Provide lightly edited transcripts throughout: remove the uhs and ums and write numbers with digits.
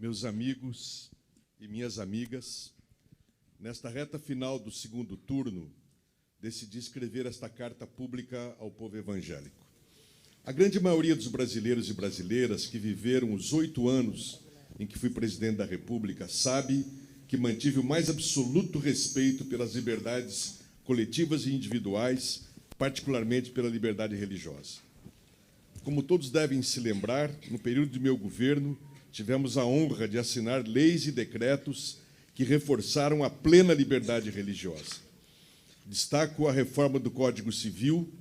meus amigos e minhas amigas, nesta reta final do segundo turno, decidi escrever esta carta pública ao povo evangélico. A grande maioria dos brasileiros e brasileiras que viveram os 8 anos em que fui presidente da República sabe que mantive o mais absoluto respeito pelas liberdades coletivas e individuais, particularmente pela liberdade religiosa. Como todos devem se lembrar, no período de meu governo, tivemos a honra de assinar leis e decretos que reforçaram a plena liberdade religiosa. Destaco a reforma do Código Civil,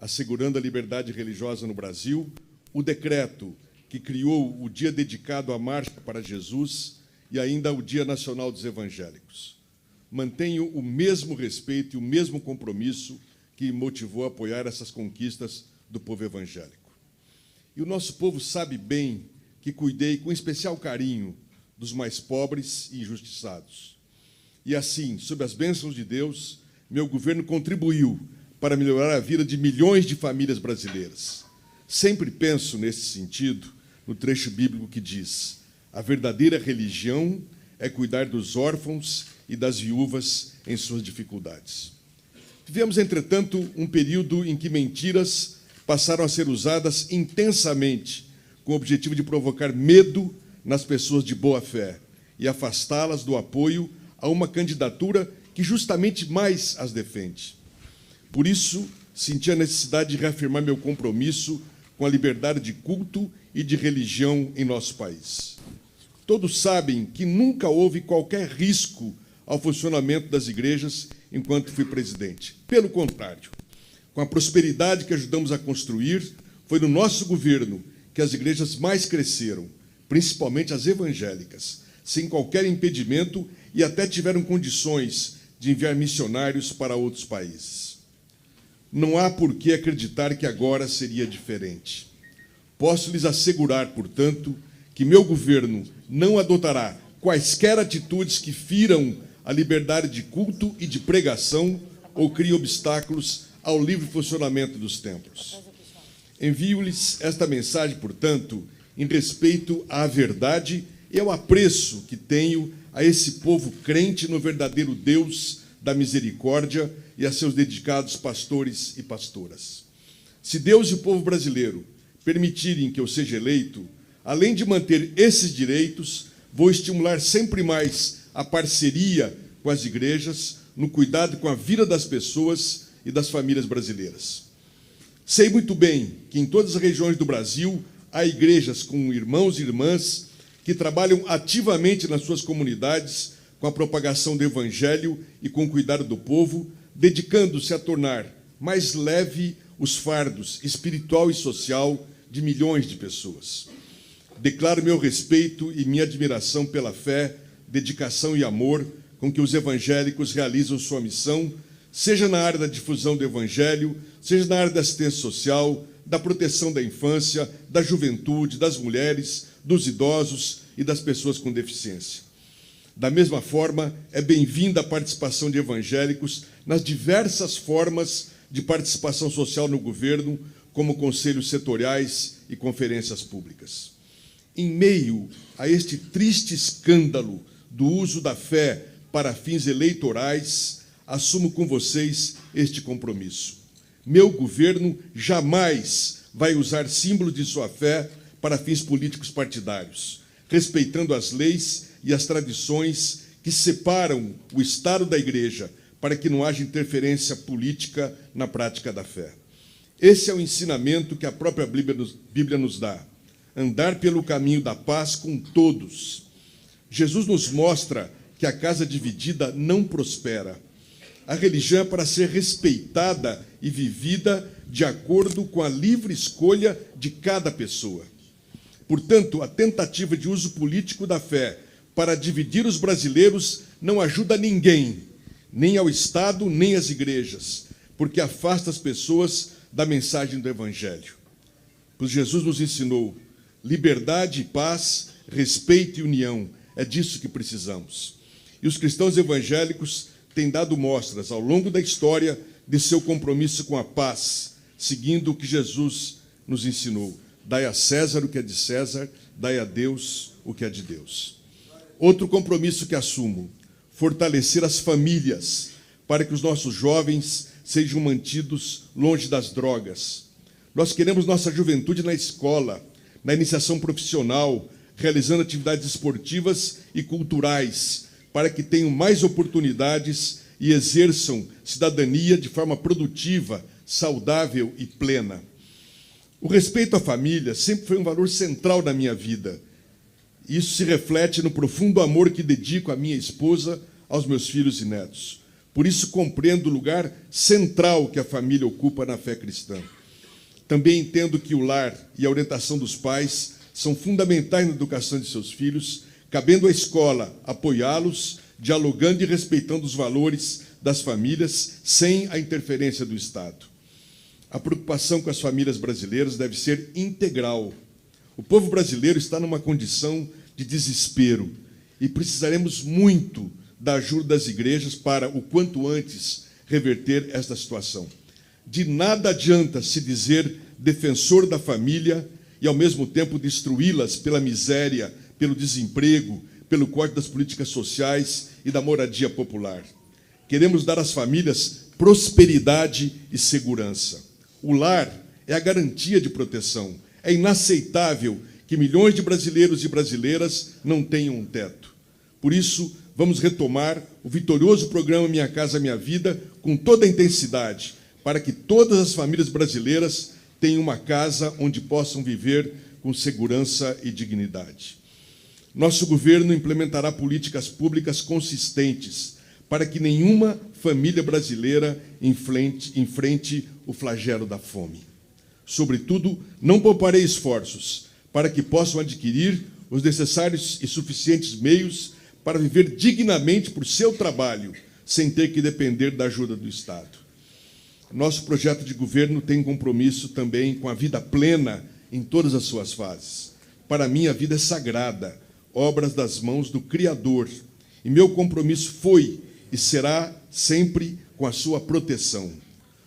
assegurando a liberdade religiosa no Brasil, o decreto que criou o dia dedicado à Marcha para Jesus e ainda o Dia Nacional dos Evangélicos. Mantenho o mesmo respeito e o mesmo compromisso que me motivou a apoiar essas conquistas do povo evangélico. E o nosso povo sabe bem que cuidei com especial carinho dos mais pobres e injustiçados. E assim, sob as bênçãos de Deus, meu governo contribuiu para melhorar a vida de milhões de famílias brasileiras. Sempre penso, nesse sentido, no trecho bíblico que diz: a verdadeira religião é cuidar dos órfãos e das viúvas em suas dificuldades. Vivemos, entretanto, um período em que mentiras passaram a ser usadas intensamente com o objetivo de provocar medo nas pessoas de boa fé e afastá-las do apoio a uma candidatura que justamente mais as defende. Por isso, senti a necessidade de reafirmar meu compromisso com a liberdade de culto e de religião em nosso país. Todos sabem que nunca houve qualquer risco ao funcionamento das igrejas enquanto fui presidente. Pelo contrário, com a prosperidade que ajudamos a construir, foi no nosso governo que as igrejas mais cresceram, principalmente as evangélicas, sem qualquer impedimento e até tiveram condições de enviar missionários para outros países. Não há por que acreditar que agora seria diferente. Posso lhes assegurar, portanto, que meu governo não adotará quaisquer atitudes que firam a liberdade de culto e de pregação ou criem obstáculos ao livre funcionamento dos templos. Envio-lhes esta mensagem, portanto, em respeito à verdade e ao apreço que tenho a esse povo crente no verdadeiro Deus da misericórdia e a seus dedicados pastores e pastoras. Se Deus e o povo brasileiro permitirem que eu seja eleito, além de manter esses direitos, vou estimular sempre mais a parceria com as igrejas no cuidado com a vida das pessoas e das famílias brasileiras. Sei muito bem que em todas as regiões do Brasil há igrejas com irmãos e irmãs que trabalham ativamente nas suas comunidades com a propagação do Evangelho e com o cuidado do povo, dedicando-se a tornar mais leve os fardos espiritual e social de milhões de pessoas. Declaro meu respeito e minha admiração pela fé, dedicação e amor com que os evangélicos realizam sua missão, seja na área da difusão do Evangelho, seja na área da assistência social, da proteção da infância, da juventude, das mulheres, dos idosos e das pessoas com deficiência. Da mesma forma, é bem-vinda a participação de evangélicos nas diversas formas de participação social no governo, como conselhos setoriais e conferências públicas. Em meio a este triste escândalo do uso da fé para fins eleitorais, assumo com vocês este compromisso. Meu governo jamais vai usar símbolos de sua fé para fins políticos partidários, respeitando as leis e as tradições que separam o Estado da Igreja, para que não haja interferência política na prática da fé. Esse é o ensinamento que a própria Bíblia nos dá: andar pelo caminho da paz com todos. Jesus nos mostra que a casa dividida não prospera. A religião é para ser respeitada e vivida de acordo com a livre escolha de cada pessoa. Portanto, a tentativa de uso político da fé para dividir os brasileiros não ajuda ninguém, nem ao Estado, nem às igrejas, porque afasta as pessoas da mensagem do Evangelho. Pois Jesus nos ensinou liberdade e paz, respeito e união. É disso que precisamos. E os cristãos evangélicos têm dado mostras ao longo da história de seu compromisso com a paz, seguindo o que Jesus nos ensinou: dai a César o que é de César dai a Deus o que é de Deus. Outro compromisso que assumo: fortalecer as famílias para que os nossos jovens sejam mantidos longe das drogas. Nós queremos nossa juventude na escola, na iniciação profissional, realizando atividades esportivas e culturais, para que tenham mais oportunidades e exerçam cidadania de forma produtiva, saudável e plena. O respeito à família sempre foi um valor central na minha vida. Isso se reflete no profundo amor que dedico à minha esposa, aos meus filhos e netos. Por isso compreendo o lugar central que a família ocupa na fé cristã. Também entendo que o lar e a orientação dos pais são fundamentais na educação de seus filhos, cabendo à escola apoiá-los, dialogando e respeitando os valores das famílias, sem a interferência do Estado. A preocupação com as famílias brasileiras deve ser integral. O povo brasileiro está numa condição de desespero e precisaremos muito da ajuda das igrejas para, o quanto antes, reverter esta situação. De nada adianta se dizer defensor da família e, ao mesmo tempo, destruí-las pela miséria, pelo desemprego, pelo corte das políticas sociais e da moradia popular. Queremos dar às famílias prosperidade e segurança. O lar é a garantia de proteção. É inaceitável que milhões de brasileiros e brasileiras não tenham um teto. Por isso, vamos retomar o vitorioso programa Minha Casa Minha Vida com toda a intensidade, para que todas as famílias brasileiras tenham uma casa onde possam viver com segurança e dignidade. Nosso governo implementará políticas públicas consistentes para que nenhuma família brasileira enfrente o flagelo da fome. Sobretudo, não pouparei esforços para que possam adquirir os necessários e suficientes meios para viver dignamente por seu trabalho, sem ter que depender da ajuda do Estado. Nosso projeto de governo tem compromisso também com a vida plena em todas as suas fases. Para mim, a vida é sagrada, obras das mãos do Criador, e meu compromisso foi e será sempre com a sua proteção.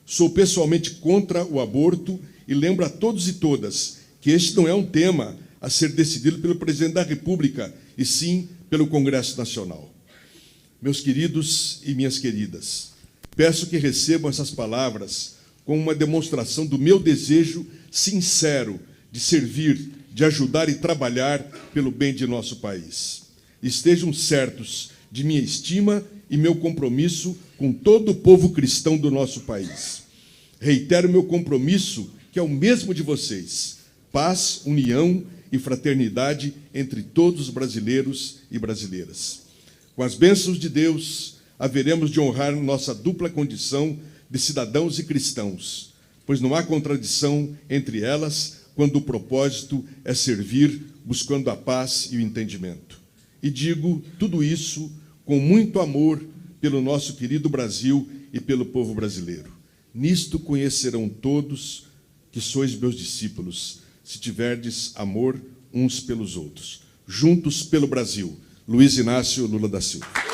Sou pessoalmente contra o aborto e lembro a todos e todas que este não é um tema a ser decidido pelo presidente da República, e sim pelo Congresso Nacional. Meus queridos e minhas queridas, peço que recebam essas palavras como uma demonstração do meu desejo sincero de servir, de ajudar e trabalhar pelo bem de nosso país. Estejam certos de minha estima e meu compromisso com todo o povo cristão do nosso país. Reitero meu compromisso, que é o mesmo de vocês: paz, união e fraternidade entre todos os brasileiros e brasileiras. Com as bênçãos de Deus, haveremos de honrar nossa dupla condição de cidadãos e cristãos, pois não há contradição entre elas quando o propósito é servir, buscando a paz e o entendimento. E digo tudo isso com muito amor pelo nosso querido Brasil e pelo povo brasileiro. Nisto conhecerão todos que sois meus discípulos, se tiverdes amor uns pelos outros. Juntos pelo Brasil. Luiz Inácio Lula da Silva.